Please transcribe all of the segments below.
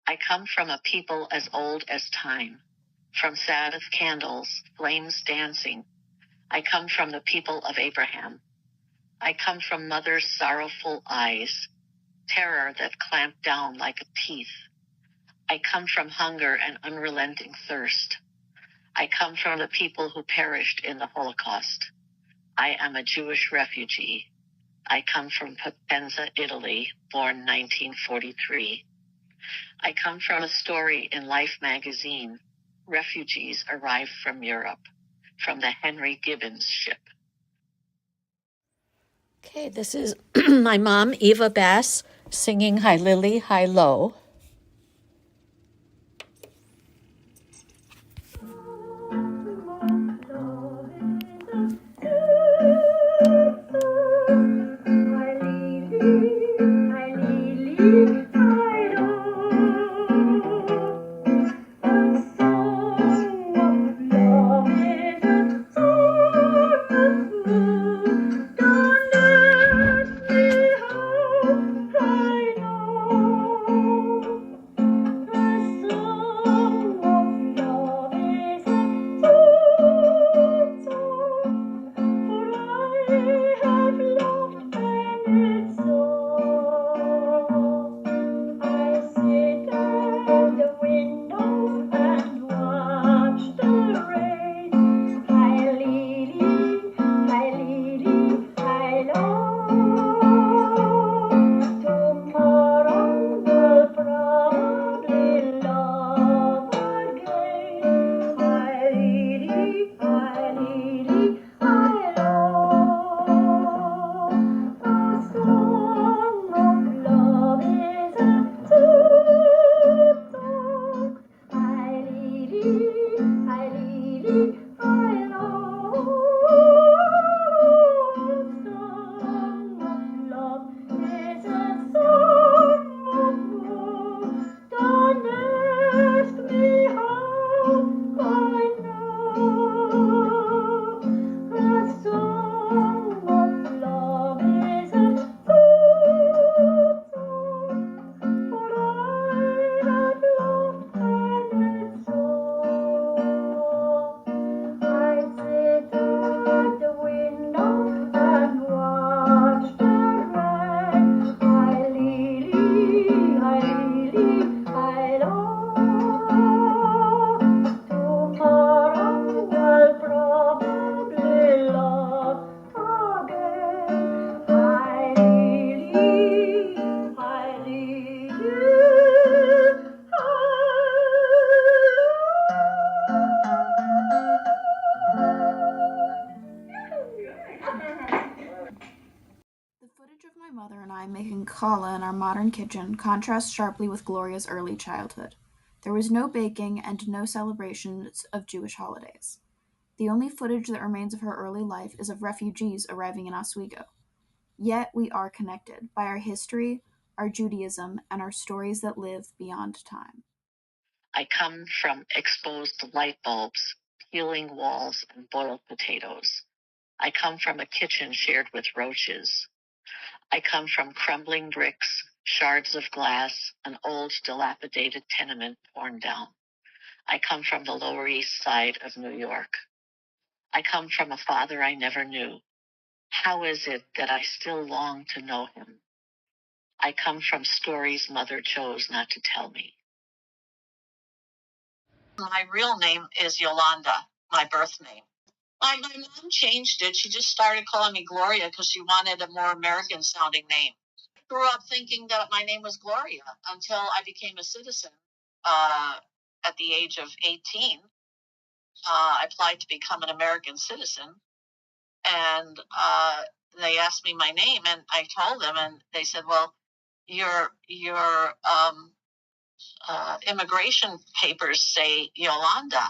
I come from a people as old as time, from Sabbath candles, flames dancing. I come from the people of Abraham. I come from mother's sorrowful eyes, terror that clamped down like a teeth. I come from hunger and unrelenting thirst. I come from the people who perished in the Holocaust. I am a Jewish refugee. I come from Potenza, Italy, born 1943. I come from a story in Life magazine. Refugees arrived from Europe, from the Henry Gibbons ship. Okay, this is my mom, Eva Bass, singing Hi Lily, Hi Lo. Making challah in our modern kitchen contrasts sharply with Gloria's early childhood. There was no baking and no celebrations of Jewish holidays. The only footage that remains of her early life is of refugees arriving in Oswego. Yet we are connected by our history, our Judaism, and our stories that live beyond time. I come from exposed light bulbs, peeling walls, and boiled potatoes. I come from a kitchen shared with roaches. I come from crumbling bricks, shards of glass, an old dilapidated tenement torn down. I come from the Lower East Side of New York. I come from a father I never knew. How is it that I still long to know him? I come from stories mother chose not to tell me. My real name is Yolanda, my birth name. My mom changed it. She just started calling me Gloria because she wanted a more American sounding name. Grew up thinking that my name was Gloria until I became a citizen at the age of 18. I applied to become an American citizen, and they asked me my name, and I told them, and they said, well, your immigration papers say Yolanda.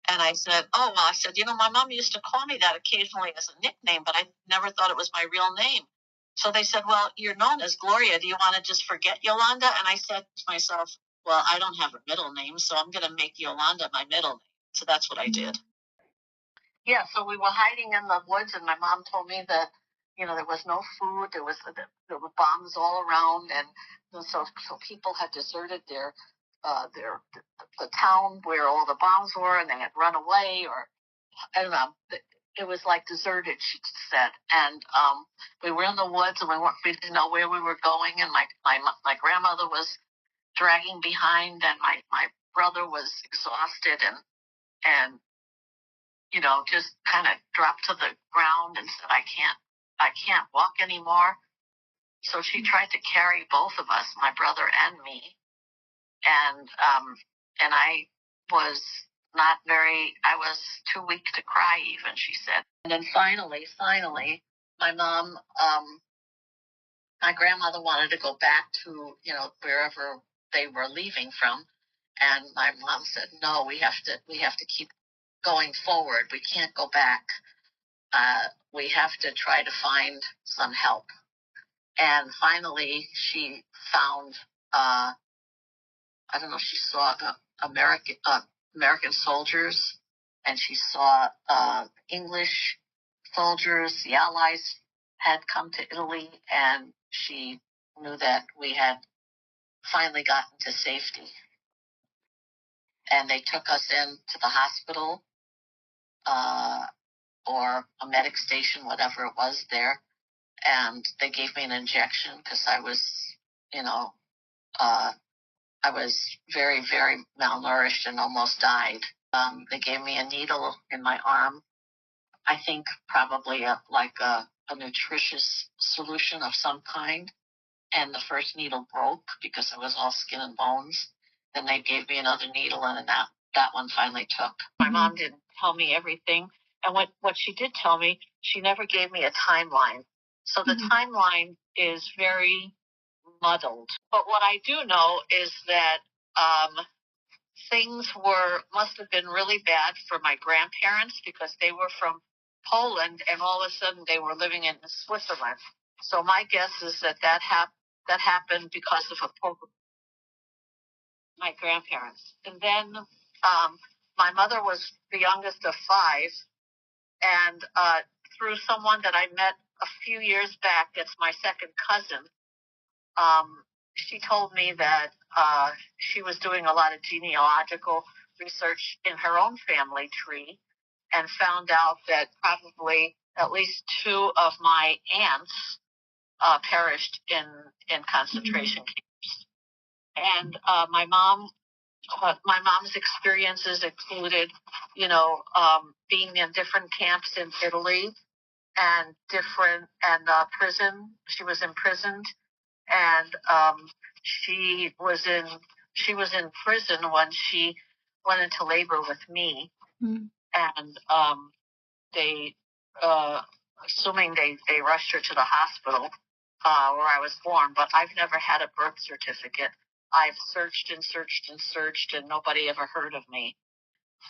And I said, oh, well, I said, my mom used to call me that occasionally as a nickname, but I never thought it was my real name. So they said, well, you're known as Gloria. Do you want to just forget Yolanda? And I said to myself, well, I don't have a middle name, so I'm going to make Yolanda my middle name. So that's what I did. Yeah, so we were hiding in the woods, and my mom told me that there was no food. There were bombs all around, and so people had deserted the town where all the bombs were, and they had run away, or I don't know. It was like deserted, she said. And we were in the woods, and we didn't know where we were going. And my grandmother was dragging behind, and my brother was exhausted and just kind of dropped to the ground and said, I can't walk anymore. So she tried to carry both of us, my brother and me. And I was I was too weak to cry even, she said. And then finally, my mom, my grandmother wanted to go back to, wherever they were leaving from. And my mom said, no, we have to keep going forward. We can't go back. We have to try to find some help. And finally, she found, I don't know, she saw American soldiers, and she saw English soldiers. The Allies had come to Italy, and she knew that we had finally gotten to safety. And they took us in to the hospital, or a medic station, whatever it was there. And they gave me an injection because I was, I was very, very malnourished and almost died. They gave me a needle in my arm. I think probably a nutritious solution of some kind. And the first needle broke because it was all skin and bones. Then they gave me another needle, and then that one finally took. My mom didn't tell me everything. And what she did tell me, she never gave me a timeline. So the timeline is very muddled. But what I do know is that things must have been really bad for my grandparents, because they were from Poland, and all of a sudden they were living in Switzerland. So my guess is that happened because of a program. My grandparents. And then my mother was the youngest of five, and through someone that I met a few years back, that's my second cousin, she told me that she was doing a lot of genealogical research in her own family tree, and found out that probably at least two of my aunts perished in concentration camps. And my mom's experiences included, being in different camps in Italy, and prison. She was imprisoned, and she was in prison when she went into labor with me. And they, assuming they rushed her to the hospital where I was born, but I've never had a birth certificate. I've searched and searched and searched, and nobody ever heard of me.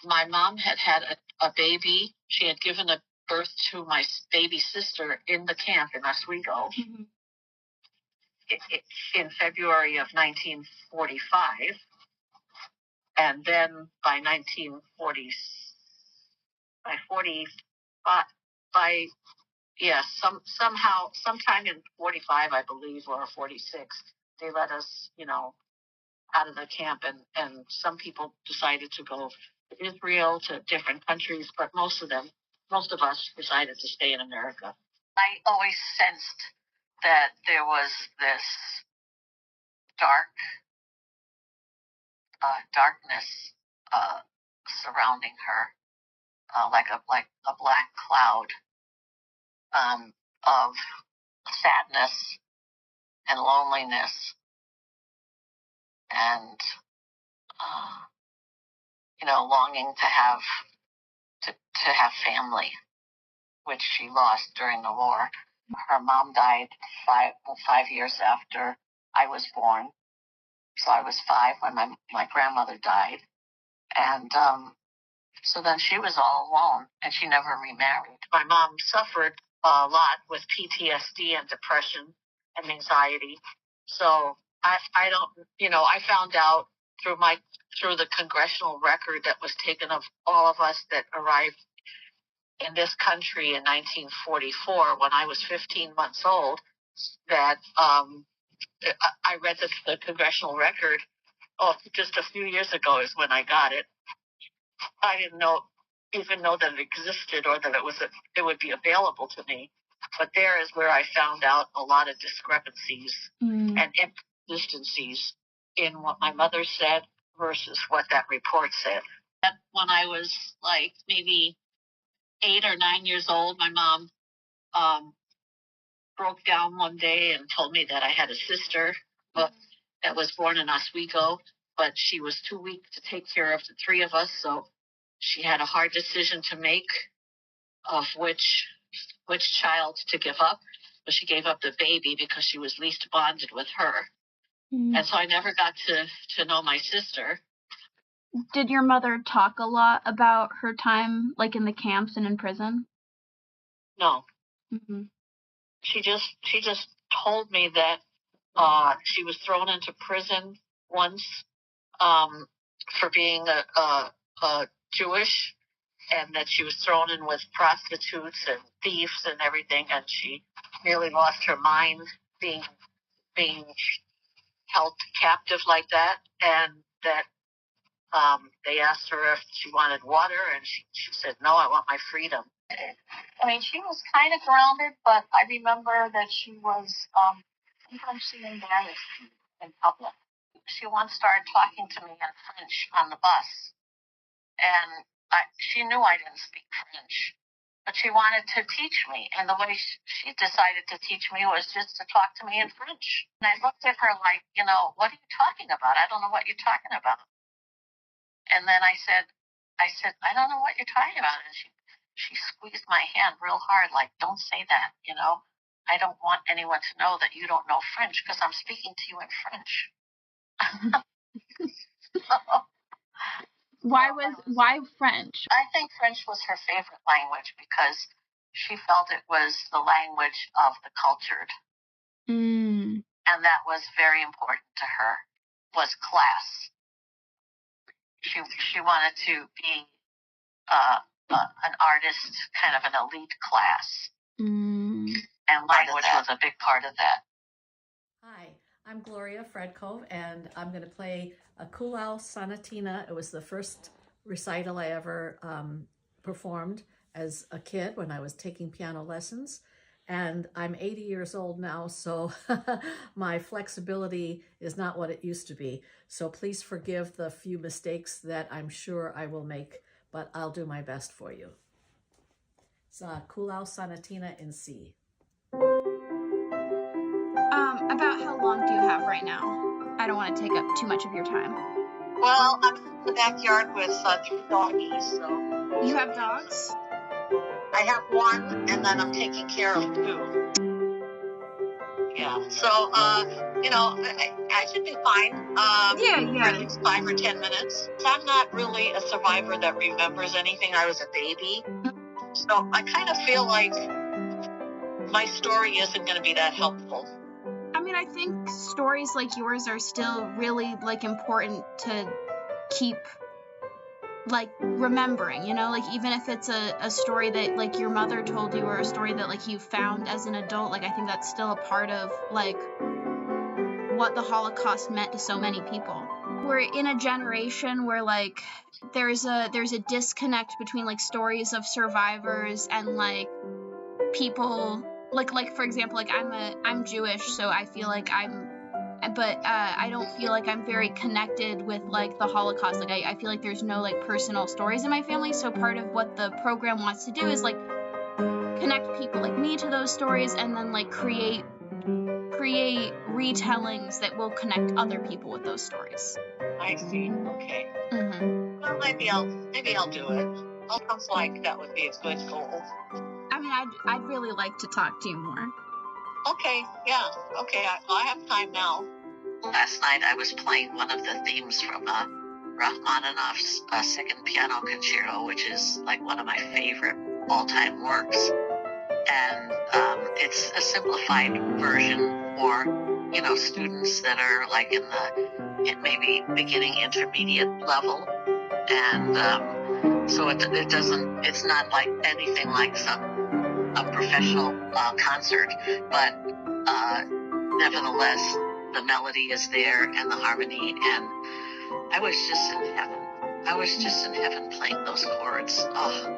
My mom had a baby. She had given a birth to my baby sister in the camp in Oswego in February of 1945. And then by 1940, sometime in 45, I believe, or 46, they let us, out of the camp, and some people decided to go to Israel, to different countries, but most of us decided to stay in America. I always sensed that there was this darkness surrounding her, like a black cloud of sadness and loneliness, and longing to have family, which she lost during the war. Her mom died 5 years after I was born, so I was 5 when my grandmother died, and so then she was all alone, and she never remarried. My mom suffered a lot with PTSD and depression and anxiety. So I don't, I found out through the congressional record that was taken of all of us that arrived in this country in 1944, when I was 15 months old, that I read the congressional record. Oh, just a few years ago is when I got it. I didn't even know that it existed or that it would be available to me. But there is where I found out a lot of discrepancies and inconsistencies in what my mother said versus what that report said. And when I was like maybe 8 or 9 years old, my mom broke down one day and told me that I had a sister that was born in Oswego, but she was too weak to take care of the three of us, so she had a hard decision to make of which child to give up. But she gave up the baby because she was least bonded with her. And so I never got to know my sister. Did your mother talk a lot about her time, like in the camps and in prison? No. She just told me that she was thrown into prison once for being a Jewish, and that she was thrown in with prostitutes and thieves and everything, and she nearly lost her mind being held captive like that, and that they asked her if she wanted water, and she said, no, I want my freedom. I mean, she was kind of grounded, but I remember that she was sometimes she embarrassed in public. She once started talking to me in French on the bus, and she knew I didn't speak French, but she wanted to teach me, and the way she decided to teach me was just to talk to me in French. And I looked at her like, what are you talking about? I don't know what you're talking about. And then I said, I don't know what you're talking about. And she squeezed my hand real hard, like, don't say that, I don't want anyone to know that you don't know French because I'm speaking to you in French. Why French? I think French was her favorite language because she felt it was the language of the cultured. And that was very important to her, was class. She wanted to be an artist, kind of an elite class. And language was a big part of that. Hi, I'm Gloria Fredkove, and I'm going to play a challah sonatina. It was the first recital I ever performed as a kid when I was taking piano lessons. And I'm 80 years old now, so my flexibility is not what it used to be. So please forgive the few mistakes that I'm sure I will make, but I'll do my best for you. It's a challah sonatina in C. About how long do you have right now? I don't want to take up too much of your time. Well, I'm in the backyard with 3 doggies, so... You have dogs? I have 1, and then I'm taking care of 2. Yeah, so, I should be fine. For at least 5 or 10 minutes. I'm not really a survivor that remembers anything. I was a baby. So I kind of feel like my story isn't going to be that helpful. I mean, I think stories like yours are still really, important to keep, remembering, even if it's a story that, your mother told you, or a story that, you found as an adult, I think that's still a part of, what the Holocaust meant to so many people. We're in a generation where, there's a disconnect between, stories of survivors and, people... for example, I'm Jewish, so I feel like I don't feel like I'm very connected with, the Holocaust. I feel like there's no, personal stories in my family, so part of what the program wants to do is, connect people like me to those stories, and then, create retellings that will connect other people with those stories. I see. Okay. Well, maybe I'll do it. It sounds like that would be a good goal. I mean, I'd really like to talk to you more. Okay, yeah. Okay, I have time now. Last night I was playing one of the themes from Rachmaninoff's Second Piano Concerto, which is one of my favorite all-time works. And it's a simplified version for, students that are in the maybe beginning intermediate level. And So it doesn't, it's not like anything like a professional concert, but nevertheless, the melody is there and the harmony, and I was just in heaven. I was just in heaven playing those chords. Oh.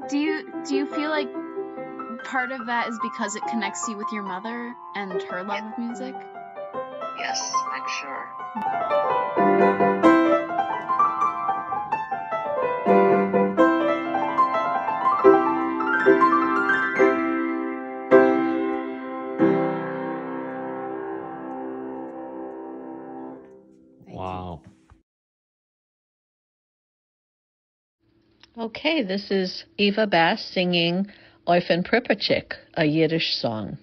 Do you feel like part of that is because it connects you with your mother and her love of music? Yes, I'm sure. Wow. Okay, this is Eva Bass singing Eufen Pripachik, a Yiddish song.